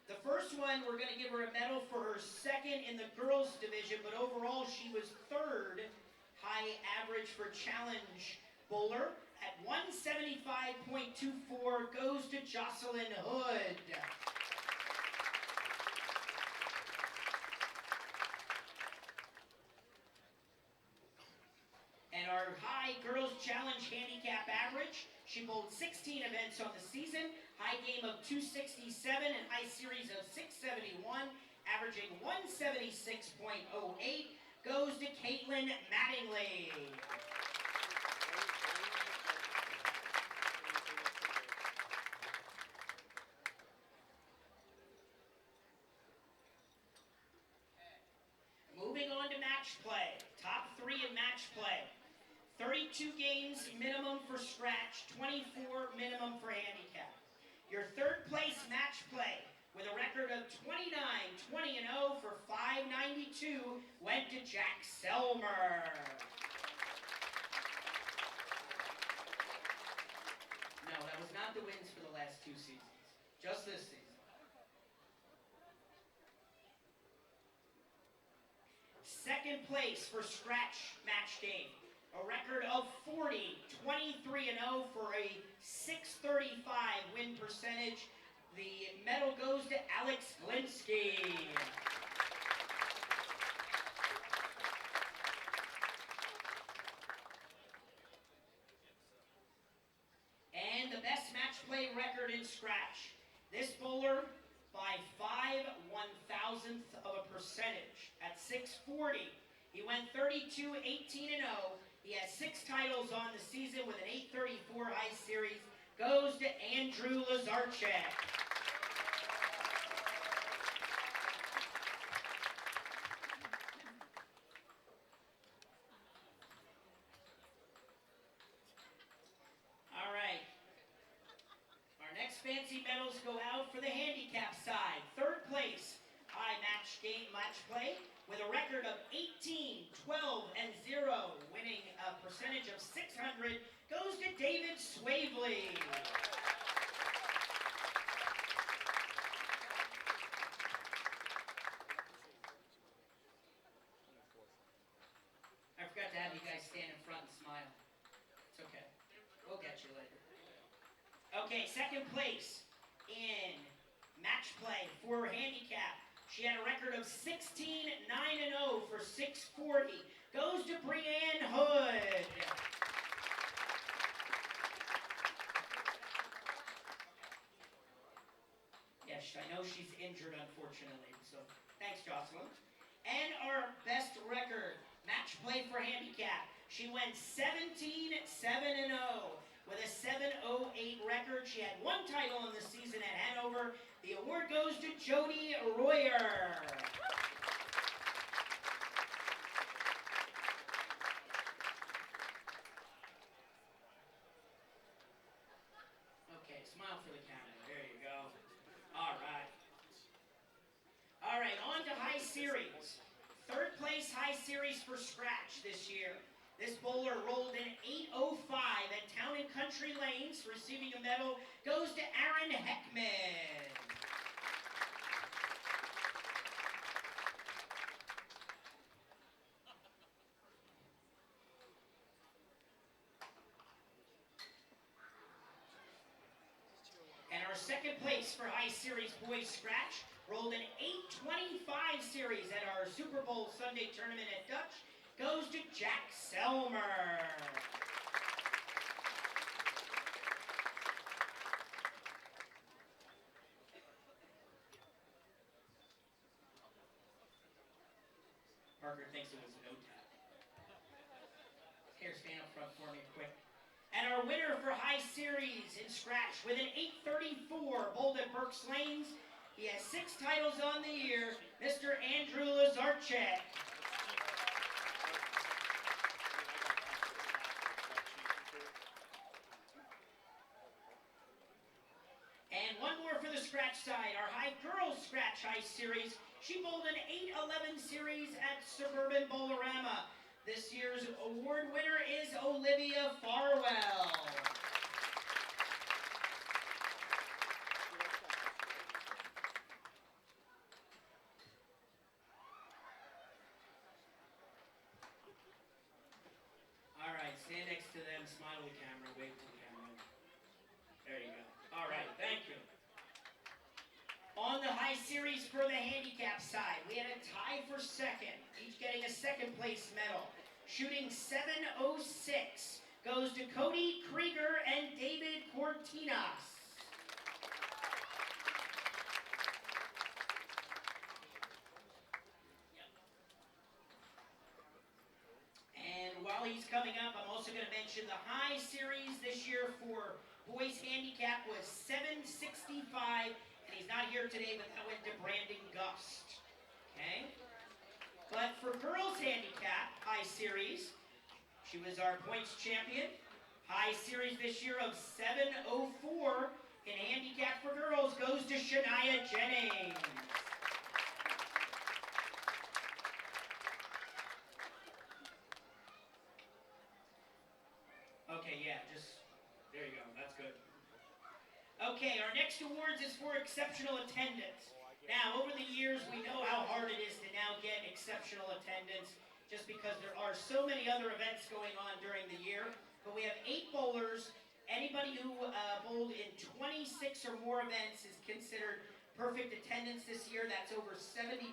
The first one, we're going to give her a medal for her second in the girls' division, but overall she was 3rd high average for challenge bowler at 175.24 goes to Jocelyn Hood. And our high girls challenge handicap average, she bowled 16 events on the season, high game of 267 and high series of 671, averaging 176.08. Goes to Caitlin Mattingly. Moving on to match play. Top 3 in match play. 32 games minimum for scratch, 24 minimum for handicap. Your 3rd place match play, with a record of 29-20-0 for 592, went to Jack Selmer. No, that was not the wins for the last 2 seasons. Just this season. 2nd place for scratch match game. A record of 40-23-0 for a 635 win percentage. The medal goes to Alex Glinsky. And the best match play record in scratch. This bowler by 5/1000th of a percentage at 640. He went 32-18-0. He has 6 titles on the season with an 834 high series. Goes to Andrew Lazarchek. All right. Our next fancy medals go out for the handicap side. 3rd place, high match play with a record of 18-12-0, winning a percentage of 600, goes to David Swavely. I forgot to have you guys stand in front and smile. It's okay. We'll get you later. Okay, 2nd place in match play for handicap. She had a record of 16-9-0 for 640. Goes to Brianne Hood. Yes, I know she's injured, unfortunately. So, thanks, Jocelyn. And our best record, match play for handicap. She went 17-7-0 with a 708 record. She had 1 title in the season at Hanover. The award goes to Jody Royer. Okay, smile for the camera. There you go. All right. All right, on to high series. 3rd place high series for scratch this year. This bowler rolled in 805 at Town and Country Lanes, receiving a medal, goes to Aaron Heckman. And our 2nd place for high series boys scratch rolled an 825 series at our Super Bowl Sunday tournament at Dutch. goes to Jack Selmer. Parker thinks it was no tap. Here, stand up front for me quick. And our winner for High Series in Scratch with an 834 bowled at Berks Lanes. He has 6 titles on the year, Mr. Andrew Lazarchek. And one more for the Scratch side, our High Girls Scratch High Series. She bowled an 811 series at Suburban Bowlerama. This year's award winner is Olivia Farwell. All right, stand next to them, smile to the camera, wave to the camera. There you go. All right, thank you. On the High Series for the Handicap side, we had a tie for second, each getting a second place medal. Shooting 706 goes to Cody Krieger and David Cortinas. And while he's coming up, I'm also going to mention the High Series this year for Boys Handicap was 765. And he's not here today, but that went to Brandon Gust. Okay? But for Girls Handicap High Series, she was our points champion. High Series this year of 704 in Handicap for Girls goes to Shania Jennings. Okay, yeah, just, there you go, that's good. Okay, our next awards is for exceptional attendance. Now, over the years, we know how hard it is to now get exceptional attendance just because there are so many other events going on during the year. But we have 8 bowlers. Anybody who bowled in 26 or more events is considered perfect attendance this year. That's over 70%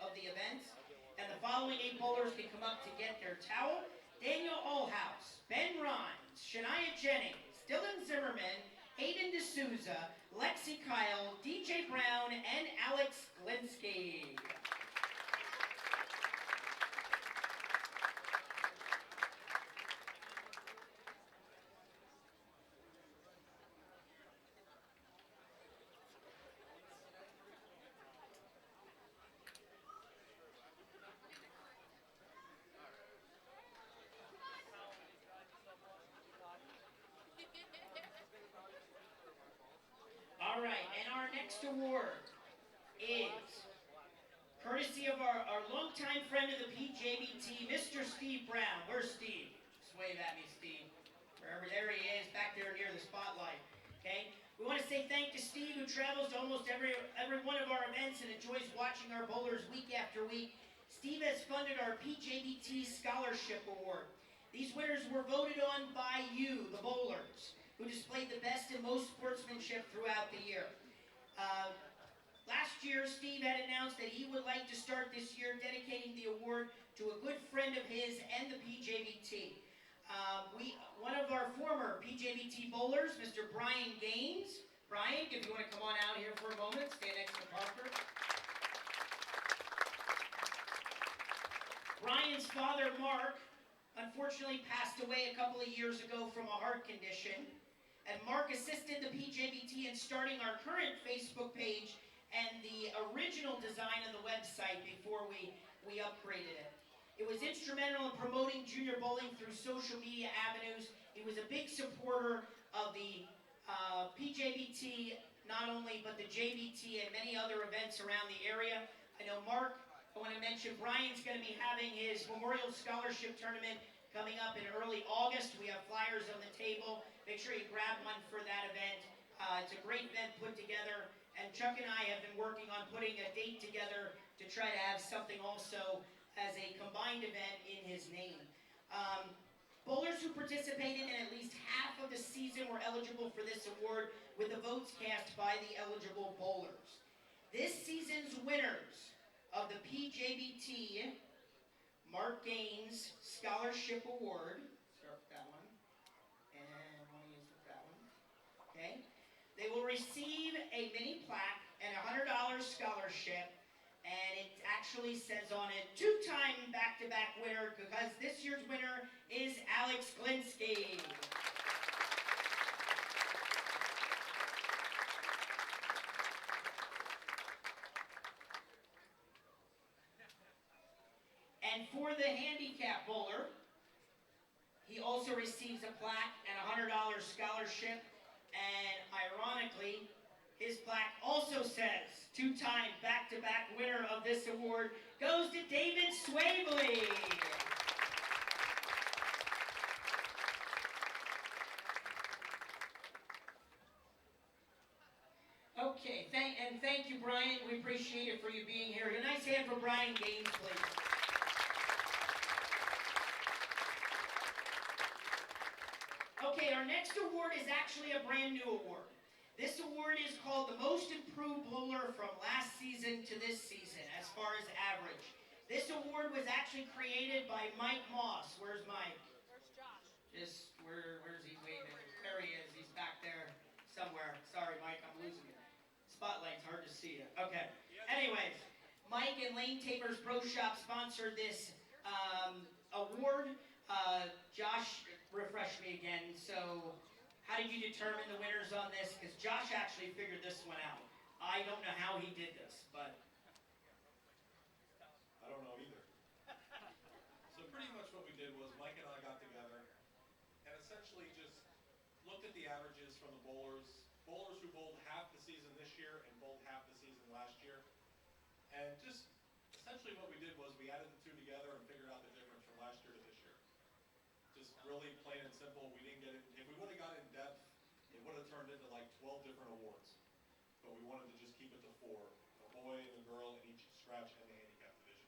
of the events. And the following 8 bowlers can come up to get their towel. Daniel Allhouse, Ben Rhines, Shania Jennings, Dylan Zimmerman, Aiden D'Souza, Lexi Kyle, DJ Brown, and Alex Glinsky. All right, and our next award is courtesy of our longtime friend of the PJBT, Mr. Steve Brown. Where's Steve? Just wave at me, Steve. Wherever, there he is, back there near the spotlight. Okay? We want to say thank to Steve, who travels to almost every one of our events and enjoys watching our bowlers week after week. Steve has funded our PJBT Scholarship Award. These winners were voted on by you, the bowlers, who displayed the best and most sportsmanship throughout the year. Last year, Steve had announced that he would like to start this year dedicating the award to a good friend of his and the PJBT. One of our former PJBT bowlers, Mr. Brian Gaines. Brian, if you want to come on out here for a moment, stand next to Parker. Brian's father, Mark, unfortunately passed away a couple of years ago from a heart condition. And Mark assisted the PJBT in starting our current Facebook page and the original design of the website before we upgraded it. It was instrumental in promoting junior bowling through social media avenues. He was a big supporter of the PJBT, not only, but the JBT and many other events around the area. I know Mark, I want to mention Brian's going to be having his Memorial Scholarship Tournament coming up in early August. We have flyers on the table. Make sure you grab one for that event. It's a great event put together, and Chuck and I have been working on putting a date together to try to have something also as a combined event in his name. Bowlers who participated in at least half of the season were eligible for this award, with the votes cast by the eligible bowlers. This season's winners of the PJBT Mark Gaines Scholarship Award. Start with that one. And one is with that one. Okay. They will receive a mini plaque and a $100 scholarship. And it actually says on it, two-time back-to-back winner, because this year's winner is Alex Glinsky. And for the handicap bowler, he also receives a plaque and a $100 scholarship. And ironically, his plaque also says, two-time back-to-back winner of this award goes to David Swavely. Okay, thank you, Brian. We appreciate it for you being here. A nice hand for Brian Gaines, please. Okay, our next award is actually a brand new award. This award is called the Most Improved Bowler from last season to this season, as far as average. This award was actually created by Mike Moss. Where's Mike? Where's Josh? Where's he waving? There he is. He's back there somewhere. Sorry, Mike, I'm losing you. Spotlight's hard to see you. Okay. Anyways, Mike and Lane Taper's Pro Shop sponsored this award. Josh, refresh me again. So, how did you determine the winners on this? Because Josh actually figured this one out. I don't know how he did this, but... I don't know either. So pretty much what we did was Mike and I got together and essentially just looked at the averages from the bowlers who bowled half the season this year and bowled half the season last year. And just essentially what we did was we added the two together and figured out the difference from last year to this year. Just really plain and simple. We didn't get it. If we would have got in depth, it would have turned into like 12 different awards. But we wanted to just keep it to 4. A boy and a girl in each scratch and the handicap division.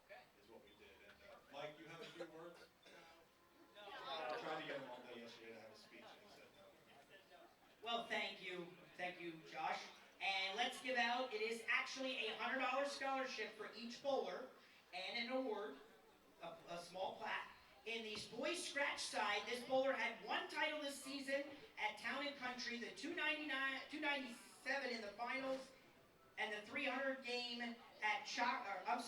Okay. Is what we did. And Mike, you have a few words? No. I tried to get him all day yesterday to have a speech and he said no. Well, thank you. Thank you, Josh. And let's give out, it is actually a $100 scholarship for each bowler and an award, a small plaque. In the boys scratch side, this bowler had one title this season at Town & Country, the 297 in the finals, and the 300 game at 299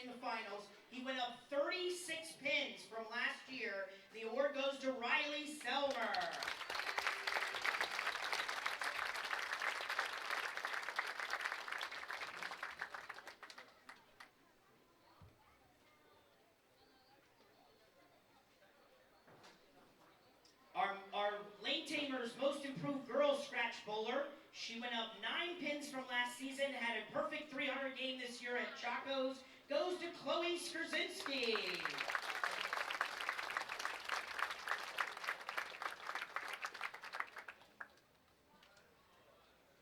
in the finals. He went up 36 pins from last year. The award goes to Riley Selmer. Our Lane Tamer's Most Improved Girls Scratch Bowler. She went up 9 pins from last season, had a perfect 300 game this year at Chaco's. Goes to Chloe Skrzinski.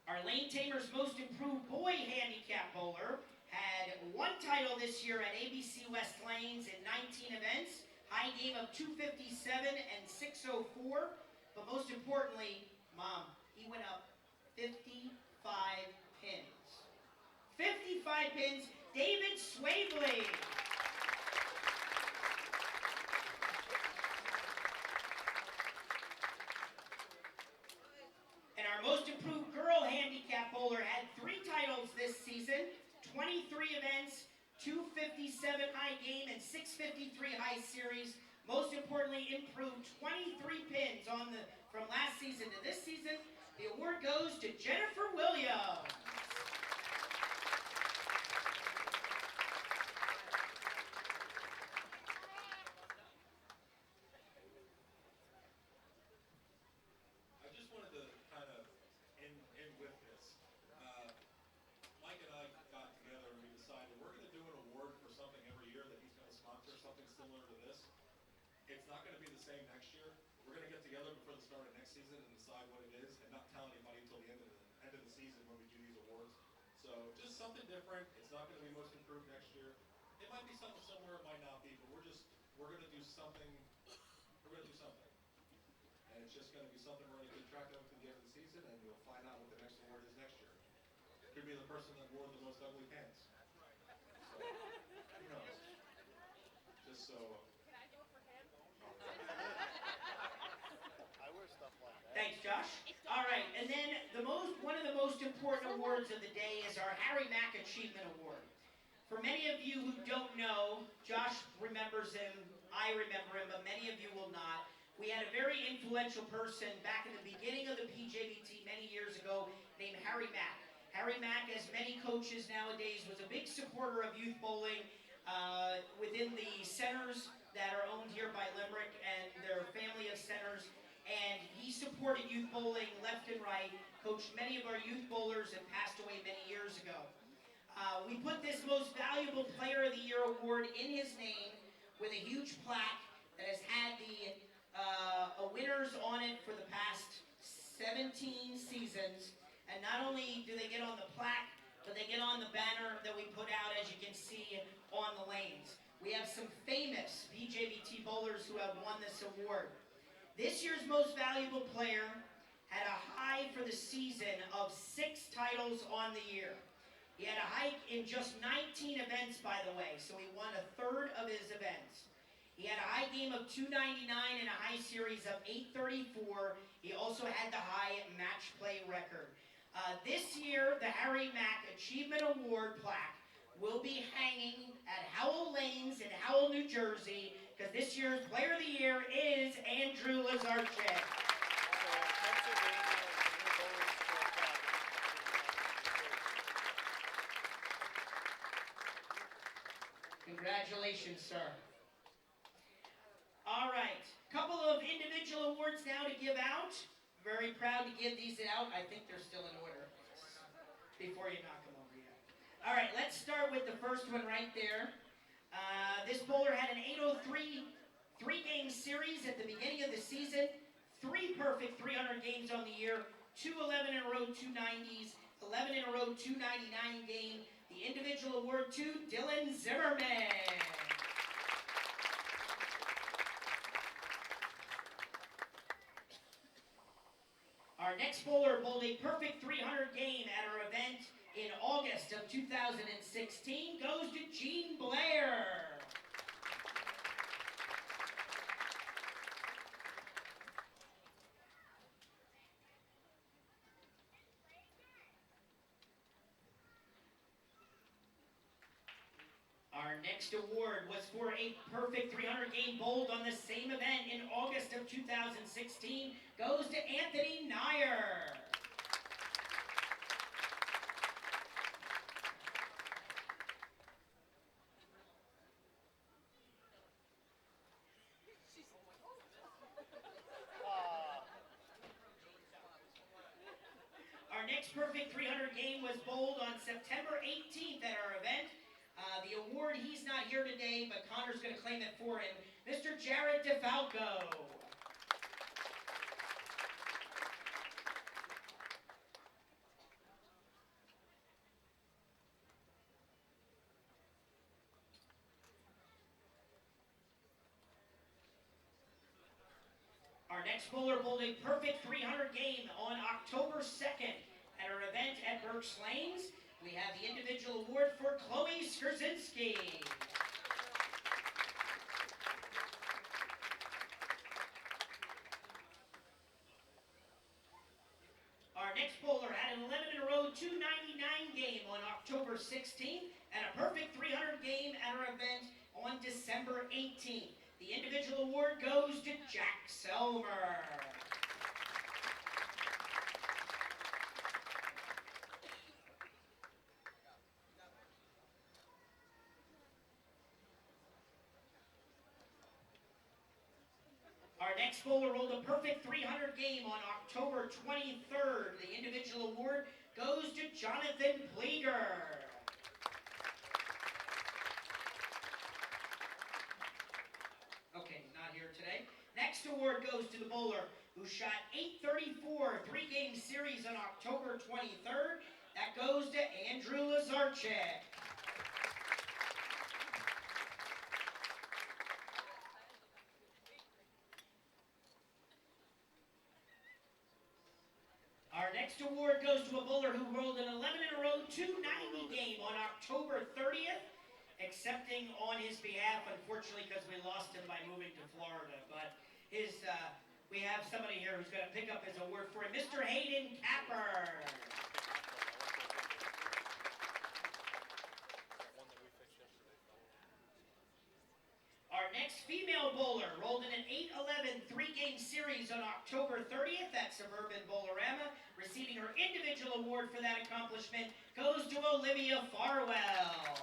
Our Lane Tamer's Most Improved Boy Handicap Bowler had one title this year at ABC West Lanes in 19 events. High game of 257 and 604. But most importantly, Mom, he went up 55 pins. 55 pins, David Swavely. And our Most Improved Girl Handicap Bowler had 3 titles this season, 23 events, 257 high game and 653 high series. Most importantly, improved 23 pins from last season to this season. The award goes to Jennifer Williams. I just wanted to kind of end with this. Mike and I got together and we decided we're going to do an award for something every year that he's going to sponsor, something similar to this. It's not going to be the same next year. We're going to get together before the start of next season and decide what it is and not tell anybody until the end of the season when we do these awards. So just something different. It's not going to be Most Improved next year. It might be something similar, it might not be, but we're going to do something. We're going to do something. And it's just going to be something we're going to keep track of until the end of the season, and you'll find out what the next award is next year. It could be the person that wore the most ugly pants. So, who knows? just so. I wear stuff like that. Thanks, Josh. All right, and then one of the most important awards of the day is our Harry Mack Achievement Award. For many of you who don't know, Josh remembers him, I remember him, but many of you will not. We had a very influential person back in the beginning of the PJBT many years ago named Harry Mack. Harry Mack, as many coaches nowadays, was a big supporter of youth bowling within the centers that are owned here by Limerick and their family of centers. And he supported youth bowling left and right, coached many of our youth bowlers, and passed away many years ago. We put this Most Valuable Player of the Year award in his name with a huge plaque that has had the winners on it for the past 17 seasons. And not only do they get on the plaque, but they get on the banner that we put out, as you can see, on the lanes. We have some famous PJBT bowlers who have won this award. This year's Most Valuable Player had a high for the season of 6 titles on the year. He had a hike in just 19 events, by the way, so he won a third of his events. He had a high game of 299 and a high series of 834. He also had the high match play record. This year, the Harry Mack Achievement Award plaque will be hanging at Howell Lanes in Howell, New Jersey, because this year's Player of the Year is Andrew Lazarchik. Congratulations, sir. All right, couple of individual awards now to give out. Very proud to give these out. I think they're still in order before you knock them over yet. All right, let's start with the first one right there. This bowler had an 803 three-game series at the beginning of the season, 3 perfect 300 games on the year, 2 11 in a row 290s, 11 in a row 299 game. The individual award to Dylan Zimmerman. Our next bowler bowled a perfect 300 game at our event in August of 2016 goes to Gene Blair. Our next award was for a perfect 300 game bowled on the same event in August of 2016 goes to Anthony Nyer. Our next perfect 300 game was bowled on September 18th at our event. The award, he's not here today, but Connor's going to claim it for him. Mr. Jared DeFalco. Our next bowler bowled a perfect 300 game on October 2nd at our event at Berks Lanes. We have the individual award for Chloe Skrzinski. Our next bowler had an 11 in a row 299 game on October 16th and a perfect 300 game at our event on December 18th. The individual award goes to Jack Selmer. Our next bowler rolled a perfect 300 game on October 23rd. The individual award goes to Jonathan Pleeger. Okay, not here today. Next award goes to the bowler who shot 834 three-game series on October 23rd. That goes to Andrew Lazarchik. Our next award goes to a bowler who rolled an 11 in a row 290 game on October 30th. accepting on his behalf, unfortunately, because we lost him by moving to Florida. But we have somebody here who's going to pick up his award for him, Mr. Hayden Capper. Our next female bowler rolled in an 8-11 three-game series on October 30th at Suburban Bowlerama. Receiving her individual award for that accomplishment goes to Olivia Farwell.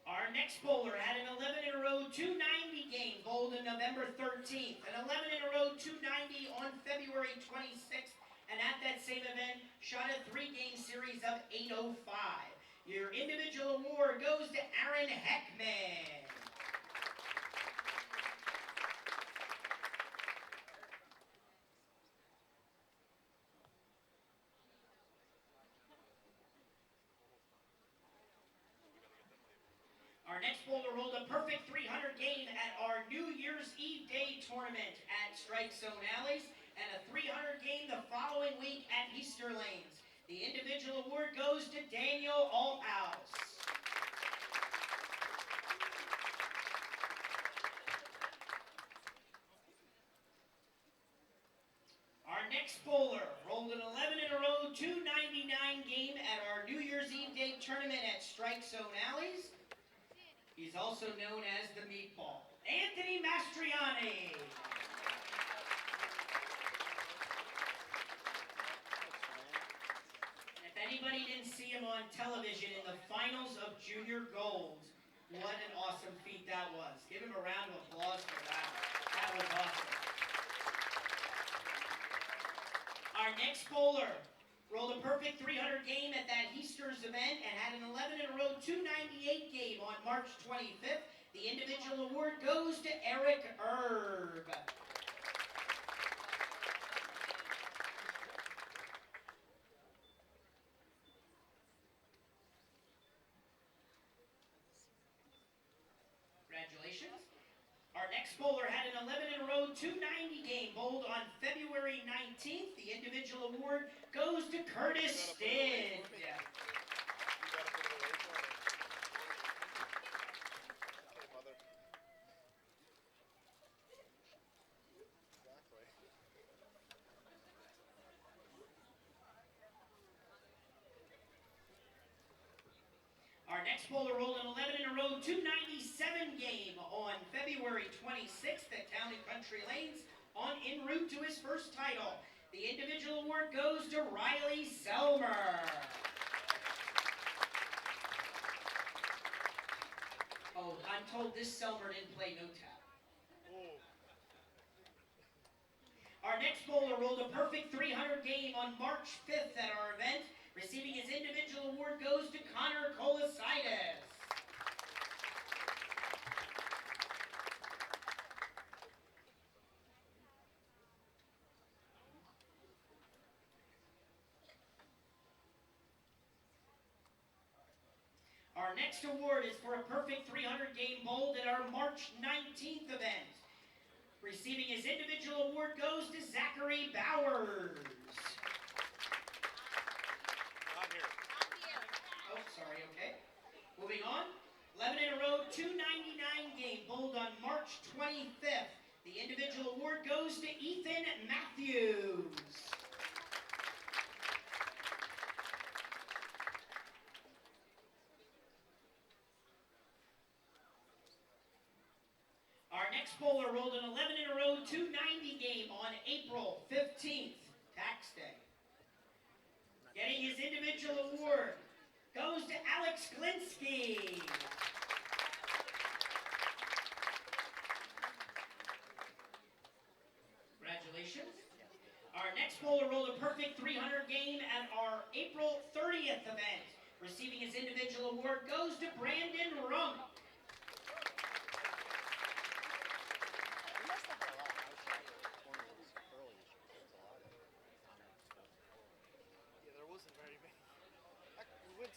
Our next bowler had an 11 in a row 290 game bowled on November 13th, an 11 in a row 290 on February 26th, and at that same event shot a three-game series of 805. Your individual award goes to Aaron Heckman. Our next bowler rolled a perfect 300 game at our New Year's Eve Day tournament at Strike Zone Alleys, and a 300 game the following week at Easter Lanes. The individual award goes to Daniel Althouse. Our next bowler rolled an 11 in a row 299 game at our New Year's Eve Day tournament at Strike Zone Alleys. He's also known as the Meatball, Anthony Mastriani. If anybody didn't see him on television in the finals of Junior Gold, what an awesome feat that was. Give him a round of applause for that. That was awesome. Our next bowler rolled a perfect 300 game at that Easter's event and had an 11 in a row 298 game on March 25th. The individual award goes to Eric Erb. Congratulations. Our next bowler had an 11 in a row 290 game bowled on February 19th. The individual award goes to Curtis Stidd. Our next bowler rolled an 11 in a row 297 game on February 26th at Town and Country Lanes en route to his first title. The individual award goes to Riley Selmer. Oh, I'm told this Selmer didn't play no tap. Our next bowler rolled a perfect 300 game on March 5th at our event. Receiving his individual award goes to Connor Kolasitis. Our next award is for a perfect 300 game bowled at our March 19th event. Receiving his individual award goes to Zachary Bowers. Not here. Oh, sorry, okay. Moving on. 11 in a row, 299 game bowled on March 25th. The individual award goes to Ethan Matthews. Our next bowler rolled an 11 in a row 290 game on April 15th, tax day. Getting his individual award goes to Alex Glinsky. Congratulations. Our next bowler rolled a perfect 300 game at our April 30th event. Receiving his individual award goes to Brandon Rump.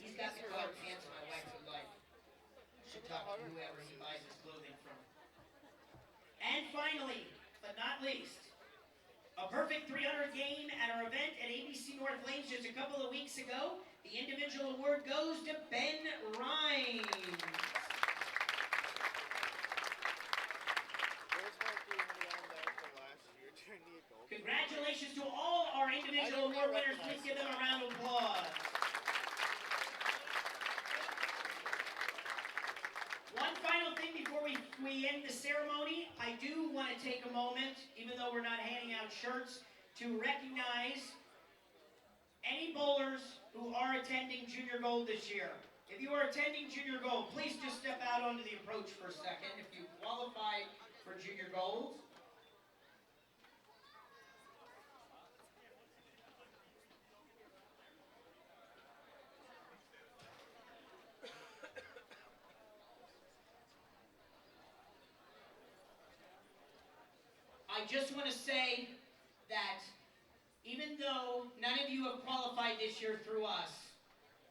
He's got the color pants my wife would like. Should talk to whoever he buys his clothing from. And finally, but not least, A perfect 300 game at our event at ABC North Lanes just a couple of weeks ago. The individual award goes to Ben Rhines. Congratulations to all our individual award winners. Please give them a round of applause. One final thing before we end the ceremony, I do want to take a moment, even though we're not handing out shirts, to recognize any bowlers who are attending Junior Gold this year. If you are attending Junior Gold, please just step out onto the approach for a second if you qualify for Junior Gold. I just want to say that even though none of you have qualified this year through us,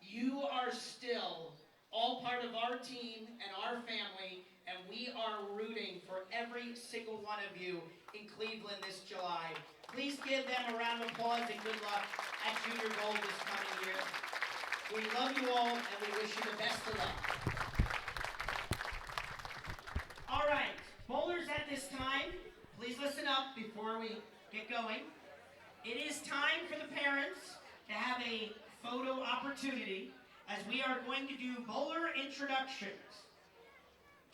you are still all part of our team and our family, and we are rooting for every single one of you in Cleveland this July. Please give them a round of applause and good luck at Junior Gold this coming year. We love you all, and we wish you the best of luck. All right, bowlers at this time, please listen up before we get going. It is time for the parents to have a photo opportunity as we are going to do bowler introductions.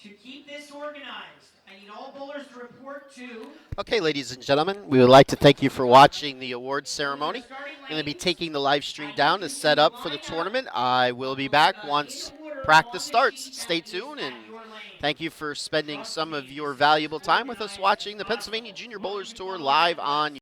To keep this organized, I need all bowlers to report to... Okay, ladies and gentlemen, we would like to thank you for watching the awards ceremony. I'm going to be taking the live stream down to set up for the tournament. I will be back once practice starts. Stay tuned, and thank you for spending some of your valuable time with us watching the Pennsylvania Junior Bowlers Tour live on